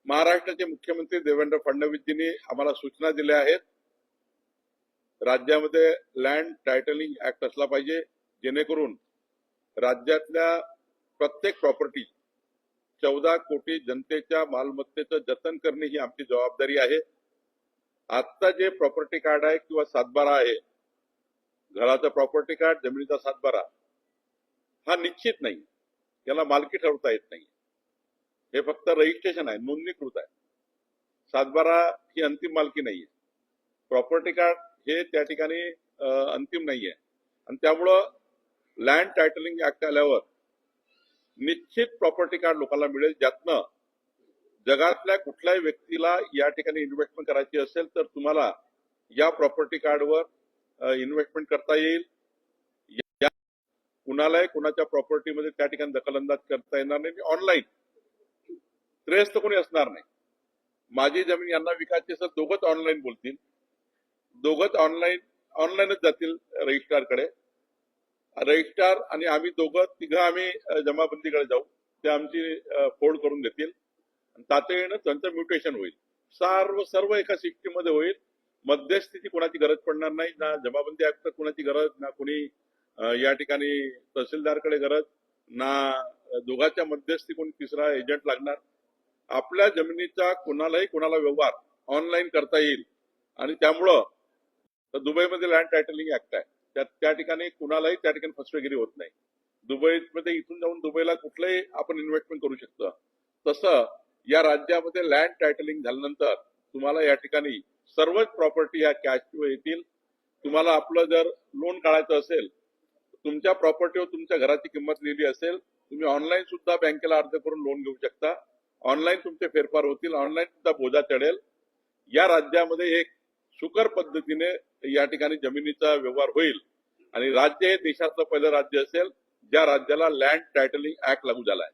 महाराष्ट्राचे मुख्यमंत्री देवेंद्र फडणवीसजींनी आम्हाला सूचना दिल्या आहेत. राज्यामध्ये लँड टायटलिंग ऍक्ट असला पाहिजे, जेणेकरून राज्यातल्या प्रत्येक प्रॉपर्टी 14 कोटी जनतेच्या मालमत्तेचं जतन करणे ही आमची जबाबदारी आहे. आता जे प्रॉपर्टी कार्ड आहे किंवा सातबारा आहे, घराचं प्रॉपर्टी कार्ड, जमिनीचा सातबारा, हा निश्चित नाही, त्याला मालकी ठरवता येत नाही. हे फक्त रजिस्ट्रेशन आहे, नोंदणीकृत आहे. सातबारा ही अंतिम मालकी नाहीये. प्रॉपर्टी कार्ड हे त्या ठिकाणी अंतिम नाहीये. आणि त्यामुळं लँड टायटलिंग ऍक्ट आल्यावर निश्चित प्रॉपर्टी कार्ड लोकांना मिळेल, ज्यातनं जगातल्या कुठल्याही व्यक्तीला या ठिकाणी इन्व्हेस्टमेंट करायची असेल तर तुम्हाला या प्रॉपर्टी कार्डवर इन्व्हेस्टमेंट करता येईल. कुणालाही कुणाच्या प्रॉपर्टीमध्ये त्या ठिकाणी दखलंदाज करता येणार नाही. ऑनलाईन ट्रेस तर कोणी असणार नाही. माझी जमीन यांना विकायची असेल, दोघंच ऑनलाईन बोलतील, दोघंच ऑनलाईनच जातील रजिस्ट्रारकडे. रजिस्ट्रार आणि आम्ही तिघं आम्ही जमाबंदीकडे जाऊ, ते आमची फोड करून देतील. तातडीनं त्यांचं म्युटेशन होईल. सर्व एका सिस्टीम मध्ये होईल. मध्यस्थीची कोणाची गरज पडणार नाही, ना जमाबंदी आयुक्त कोणाची गरज, ना कोणी या ठिकाणी तहसीलदारकडे गरज, ना दोघांच्या मध्यस्थी कोणी तिसरा एजंट लागणार. आपल्या जमिनीचा कोणाला व्यवहार ऑनलाईन करता येईल. आणि त्यामुळं दुबईमध्ये लँड टायटलिंग ऍक्ट आहे, त्या ठिकाणी कुणालाही त्या ठिकाणी फसवेगिरी होत नाही. दुबईमध्ये इथून जाऊन दुबईला कुठलंही आपण इन्व्हेस्टमेंट करू शकतो. तसं या राज्यामध्ये लँड टायटलिंग झाल्यानंतर तुम्हाला या ठिकाणी सर्वच प्रॉपर्टी या कॅशवर येतील. तुम्हाला आपलं जर लोन काढायचं असेल, तुमच्या प्रॉपर्टीवर तुमच्या घराची किंमत लिहिली असेल, तुम्ही ऑनलाईन सुद्धा बँकेला अर्ज करून लोन घेऊ शकता. ऑनलाईन तुमचे फेरफार होतील, ऑनलाईन सुद्धा बोजा चढेल. या राज्यामध्ये एक सुकर पद्धतीने या ठिकाणी जमिनीचा व्यवहार होईल. आणि राज्य हे देशातलं पहिलं राज्य असेल ज्या राज्याला लँड टायटलिंग ऍक्ट लागू झाला आहे.